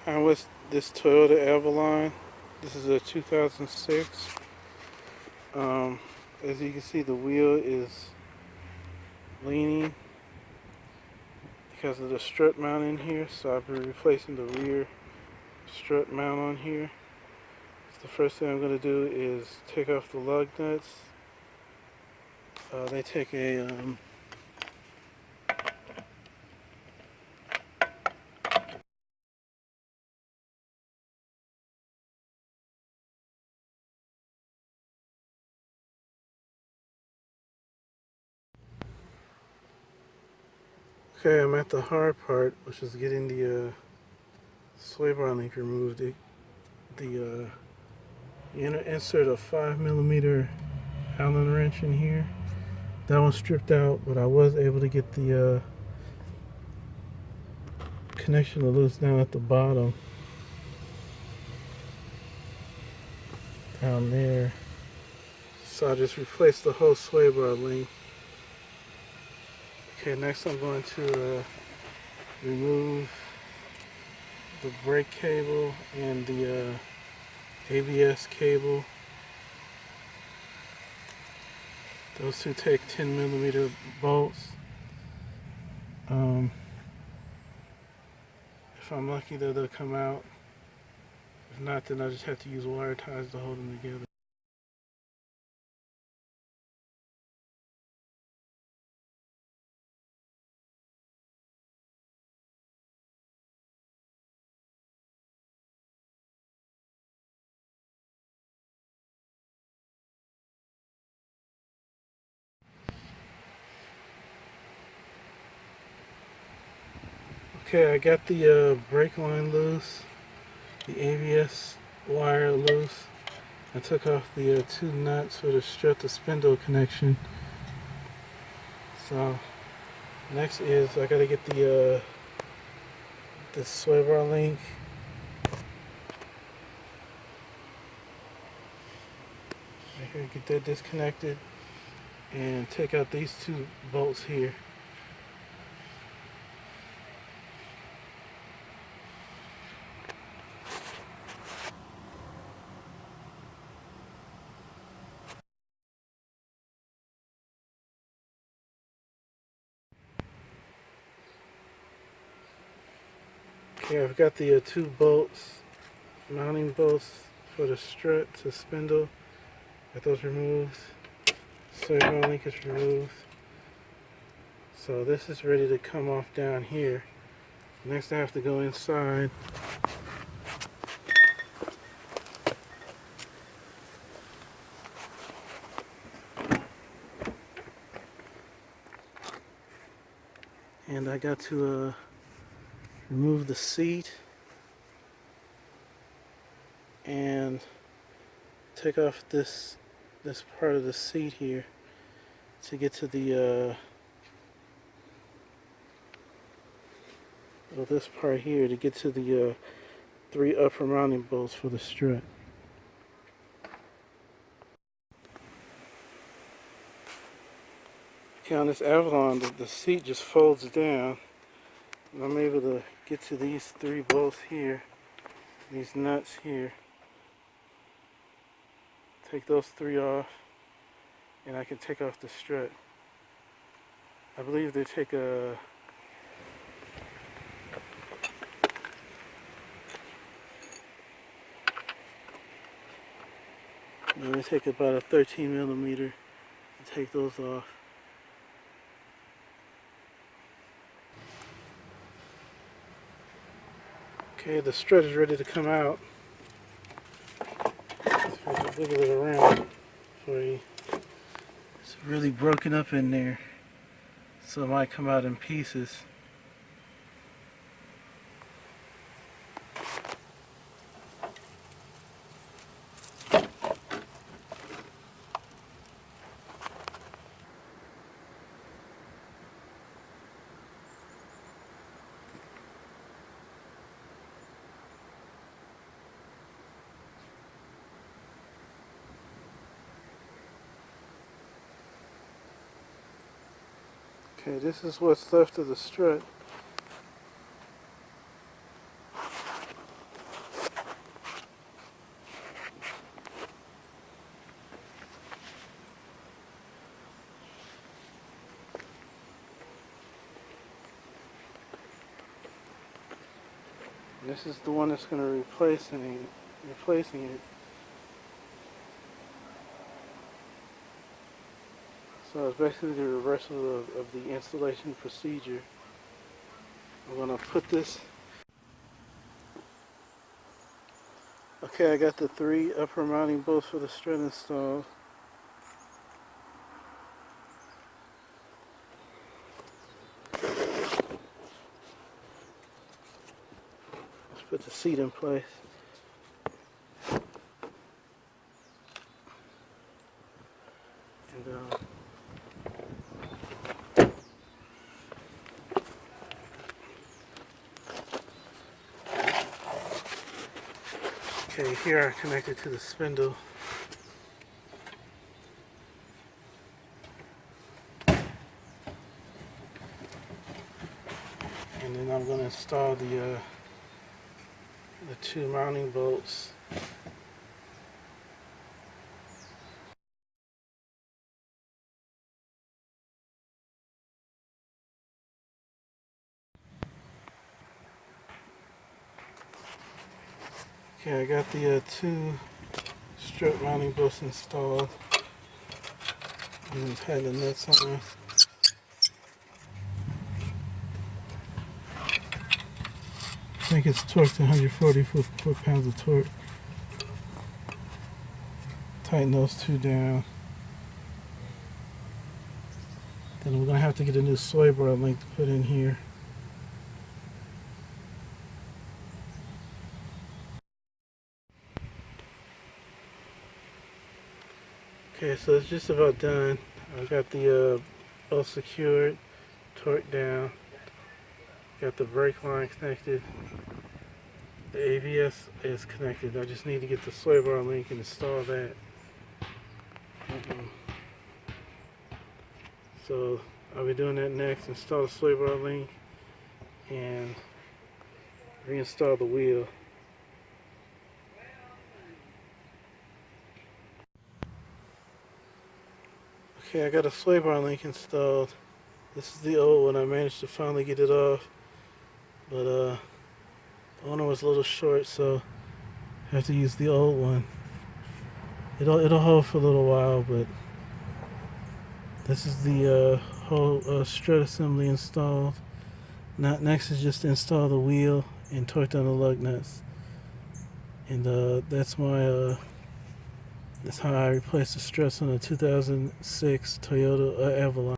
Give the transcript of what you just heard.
I'm with this Toyota Avalon. This is a 2006. Um, as you can see, the wheel is leaning because of the strut mount in here. So I'll be replacing the rear strut mount on here. So the first thing I'm going to do is take off the lug nuts. They take a Okay, I'm at the hard part, which is getting the sway bar link removed. You insert a 5mm Allen wrench in here. That one's stripped out, but I was able to get the connection to loose down at the bottom, down there. So I just replaced the whole sway bar link. Okay, next I'm going to remove the brake cable and the ABS cable. Those two take 10mm bolts. If I'm lucky, they'll come out. If not, then I just have to use wire ties to hold them together. Okay, I got the brake line loose, the ABS wire loose. I took off the two nuts for the strut to spindle connection. So next is I gotta get the sway bar link. Right here, get that disconnected and take out these two bolts here. Okay, I've got the two bolts, mounting bolts for the strut to spindle. Got those removed. Sway bar link is removed. So this is ready to come off down here. Next I have to go inside. And I got to remove the seat and take off this part of the seat here to get to the this part here to get to the three upper mounting bolts for the strut. Okay, on this Avalon, the seat just folds down, and I'm able to get to these three bolts here, these nuts here. Take those three off, and I can take off the strut. I believe they take a about a 13mm to take those off. Okay, the strut is ready to come out. So just wiggle it around for you. It's really broken up in there, so it might come out in pieces. Okay, this is what's left of the strut. And this is the one that's going to replacing it. So it's basically the reversal of the installation procedure. I'm going to put this. Okay, I got the 3 upper mounting bolts for the strut installed. Let's put the seat in place. And okay, here I connected to the spindle. And then I'm going to install the 2 mounting bolts. Okay, I got the 2 strut mounting bolts installed. And tighten the nuts on. I think it's torqued to 140 foot-pounds of torque. Tighten those 2 down. Then we're going to have to get a new sway bar link to put in here. Okay, so it's just about done. I got the bolt secured, torqued down. Got the brake line connected. The ABS is connected. I just need to get the sway bar link and install that. So I'll be doing that next. Install the sway bar link and reinstall the wheel. Okay, I got a sway bar link installed. This is the old one. I managed to finally get it off, but the owner was a little short, so I have to use the old one. It'll hold for a little while, but this is the whole strut assembly installed. Now next is just to install the wheel and torque down the lug nuts, and that's how I replaced the struts on a 2006 Toyota Avalon.